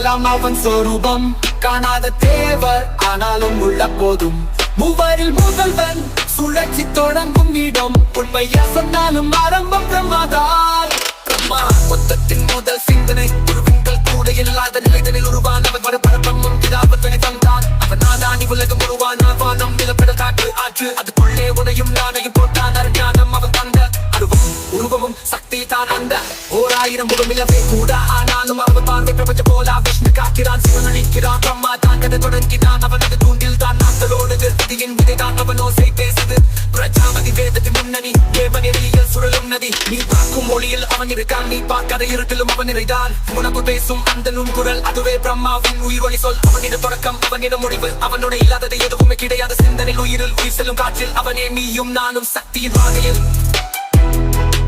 எல்லாம் அவன் சொரூபம். காணாத தேவர் ஆனாலும் உள்ள போதும். மூவரில் முதல்வன் சுழற்சி தொடங்கும் இடம். உண்மையா சொன்னாலும் ஆரம்பம் பிரம்மாதான். பிரம்மா மொத்தத்தின் முதல் சிந்தனை. உருவங்கள் கூட இல்லாத நிலைதனில் உருவானவன் பரபரப்பமும் பிதாபத்தனை தந்தான். அவன் நாதானி உலகம் உருவான வானம் நிலப்பட காற்று ஆற்று. அதுக்குள்ளே உனையும் நானையும் போட்டான். அறிஞானம் அவன் தந்த அருவம் உருவமும் சக்தி தான் அந்த 1000 முகமிலவே கூட. ஆனாலும் அவன் பார்வை பிரபஞ்ச போலா. விஷ்ணு காக்கிறான், சிவன் அழிக்கிறான். பிரம்மா தான் கதை தொடங்கினான். அவனது தூண்டில் தான் நாத்தலோடுது. விதியின் விதைதான் அவன் ஓசை பேசுது. பிரஜாபதி வேதத்தின் முன்னணி. தேவநெறியில் சுழலும் நதி. நீ பார்க்கும் மொழியில் அவன் இருக்கான். நீ பார்க்காத இருட்டிலும் அவன் நிறைதான். உனக்கு பேசும் அந்த நுண்குரல் அதுவே பிரம்மாவின் உயிர் வழி சொல். அவனிடம் தொடக்கம், அவனிடம் முடிவு. அவனோட இல்லாதது எதுவுமே கிடையாது. சிந்தனை உயிரில் உயிர் செல்லும் காற்றில். அவனே நீயும் நானும் சக்தியின் வாகையில்.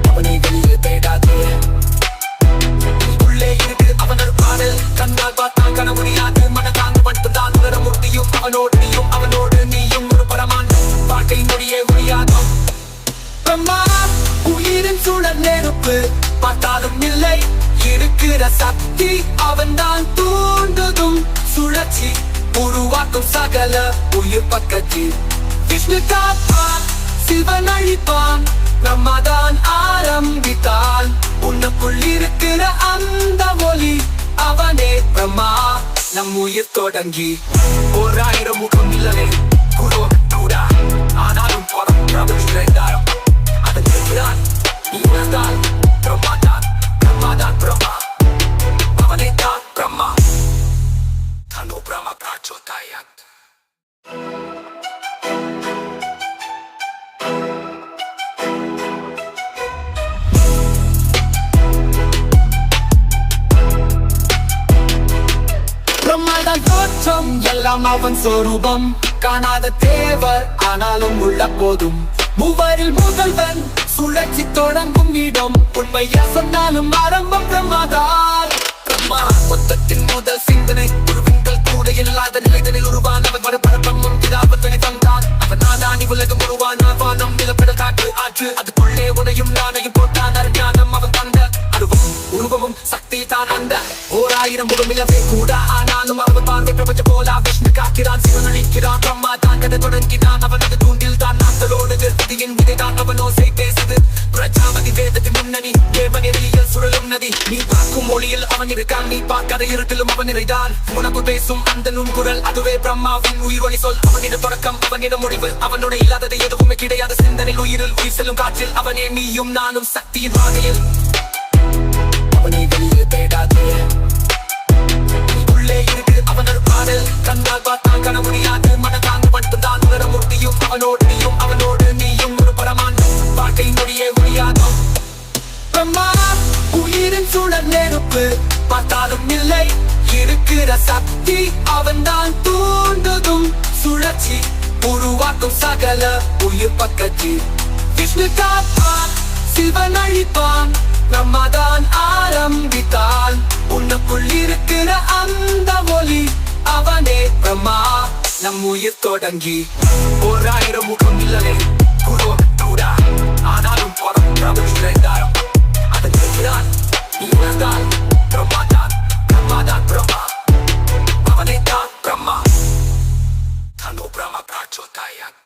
அவனை வெளியில் தேடாதே, உள்ளே இருக்கு அவனோட பாடல். கண்ணால் பார்த்தான் காண முடியாது. மனதாங்க மட்டும்தான் உணர முடியும். அவனோடு நீயும் அவனோடு நீயும் ஒரு பரமான். வாழ்க்கை நொடியே முடியாதோ. பிரம்மா உயிரின் சுழல் நெருப்பு. பார்த்தாலும் இல்லை இருக்கிற சக்தி. அவன் தான் தூண்டுதும் சுழற்சி உருவாக்கும் சகல உயிர் பக்கத்தில். விஷ்ணு காப்பான், சிவன் அழிப்பான். பிரம்மாதான் ஆரம்பித்தான். உனக்குள் இருக்கிற அந்த ஒளி அவனே பிரம்மா. நம் உயிர் தொடங்கி 1000 முகம் இல்லவே குரோ டூடா. ஆனாலும் போதும் பிரபஞ்சம் அதன் இருக்கிறான். இவன்தான் பிரம்மாதான். பிரம்மாதான் பிரம்மா. அவனே தான் பிரம்மா. தனோ பிரம்மா பிராச்சோதாயாத். பிரம்மாதான் தோற்றம் எல்லாம் அவன் சொரூபம். காணாத தேவர் ஆனாலும் உள்ள போதும். மூவரில் முதல்வன் சுழற்சி தொடங்கும் இடம். உண்மையா சொன்னாலும் ஆரம்பம் பிரம்மாதான். பிரம்மா மொத்தத்தின் முதல் சிந்தனை. உருவங்கள் கூட இல்லாத நிலைதனில் உருவானவன் பரபரப்பமும் பிதாபத்தனை தந்தான். அவன் நாதானி உலகம் உருவான வானம் நிலப்பட காற்று ஆற்று. அதுக்குள்ளே உனையும் நானையும் போட்டான். அறிஞானம் அவன் தந்த அருவம் உருவமும் சக்தி தான் அந்த 1000 முகமிலவே கூட. ஆனாலும் அவன் பார்வை பிரபஞ்ச போலா. விஷ்ணு காக்கிறான், சிவன் அழிக்கிறான். பிரம்மா தான் கதை தொடங்கினான். அவனது தூண்டில் தான் நாத்தலோடுது. விதியின் விதைதான் அவன் ஓசை பேசுது. பிரஜாபதி வேதத்தின் முன்னணி. தேவநெறியில் சுழலும் நதி. நீ பார்க்கும் மொழியில் அவன் இருக்கான். நீ பார்க்காத இருட்டிலும் அவன் நிறைதான். உனக்கு பேசும் அந்த நுண்குரல் அதுவே பிரம்மாவின் உயிர் வழி சொல். அவனிடம் தொடக்கம், அவனிடம் முடிவு. அவனோட இல்லாதது எதுவுமே கிடையாது. சிந்தனை உயிரில் உயிர் செல்லும் காற்றில். அவனே நீயும் நானும் சக்தியின் வாகையில். அவனை வெளியில் தேடாதே, உள்ளே இருக்கு அவனோட பாடல். கண்ணால் பார்த்தான் காண முடியாது. மனதாங்க மட்டும்தான் உணர முடியும். அவனோடு நீயும் அவனோடு நீயும் ஒரு பரமான். வாழ்க்கை நொடியே முடியாதோ. பிரம்மா உயிரின் சுழல் நெருப்பு. பார்த்தாலும் இல்லை இருக்கிற சக்தி. அவன் தான் தூண்டுதும் சுழற்சி உருவாக்கும் சகல உயிர் பக்கத்தில். விஷ்ணு காப்பான், சிவன் அழிப்பான். பிரம்மாதான் ஆரம்பித்தான். உனக்குள் இருக்கிற அந்த ஒளி அவனே பிரம்மா. நம் உயிர் தொடங்கி 1000 முகம் இல்லவே குரோ டூடா. ஆனாலும் போதும் பிரபஞ்சம் அதன் இருக்கிறான். இவன்தான் பிரம்மாதான். பிரம்மாதான் பிரம்மா. அவனே தான் பிரம்மா. தனோ பிரம்மா பிராச்சோதாயாத்.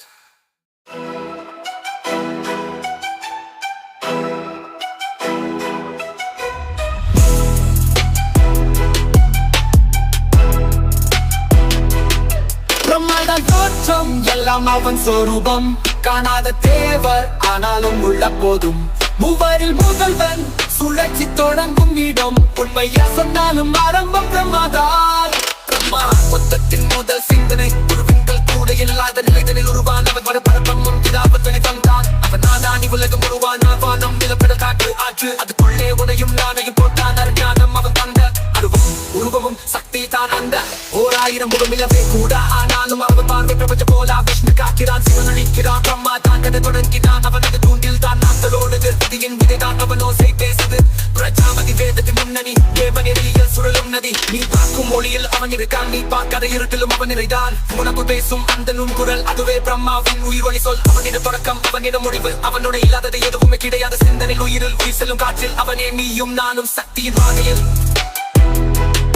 பிரம்மாதான் தோற்றம் எல்லாம் அவன் சொரூபம். காணாத தேவர் ஆனாலும் உள்ள போதும். மூவரில் முதல்வன் சுழற்சி தொடங்கும் இடம். உண்மையா சொன்னாலும் ஆரம்பம் பிரம்மாதான். பிரம்மா மொத்தத்தின் முதல் சிந்தனை. உருவங்கள் கூட இல்லாத நிலைதனில் உருவானவன் பரபரப்பமும் பிதாபத்தனை தந்தான். அவன் நாதானி உலகம் உருவான வானம் நிலப்பட காற்று ஆற்று. அதுக்குள்ளே உனையும் நானையும் போட்டான். அறிஞானம் அவன் தந்த அருவம் உருவமும் சக்தி தான் அந்த 1000 முகமிலவே கூட. ஆனாலும் அவன் பார்வை பிரபஞ்ச போலா. விஷ்ணு காக்கிறான், சிவன் அழிக்கிறான். பிரம்மா தான் கதை தொடங்கினான். அவனது தூண்டில் தான் நாத்தலோடுது. விதியின் விதைதான் அவன் ஓசை பேசுது. பிரஜாபதி வேதத்தின் முன்னணி. தேவநெறியில் சுழலும் நதி. நீ பார்க்கும் மொழியில் அவன் இருக்கான். நீ பார்க்காத இருட்டிலும் அவன் நிறைதான். உனக்கு பேசும் அந்த நுண்குரல் அதுவே பிரம்மாவின் உயிர் வழி சொல். அவனிடம் தொடக்கம், அவனிடம் முடிவு. அவனோட இல்லாதது எதுவுமே கிடையாது. சிந்தனை உயிரில் உயிர் செல்லும் காற்றில். அவனே நீயும் நானும் சக்தியின் வாகையில்.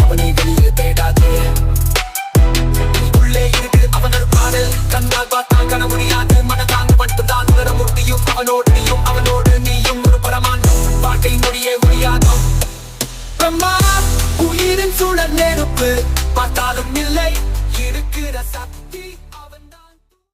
அவனை வெளியில் தேடாதே. உள்ளே இருக்கு அவனோட பாடல், கண்ணால் பார்த்தான் காண முடியாது, மனதாங்க மட்டும்தான் உணர முடியும். அவனோடு நீயும் அவனோடு நீயும் ஒரு பரமாண்டம், பாட்டை நொடியே ஒழியாதோ. பிரம்மா உயிரின் சுழல் நெருப்பு, பார்த்தாலும் இல்லை இருக்கிற சத்தம்.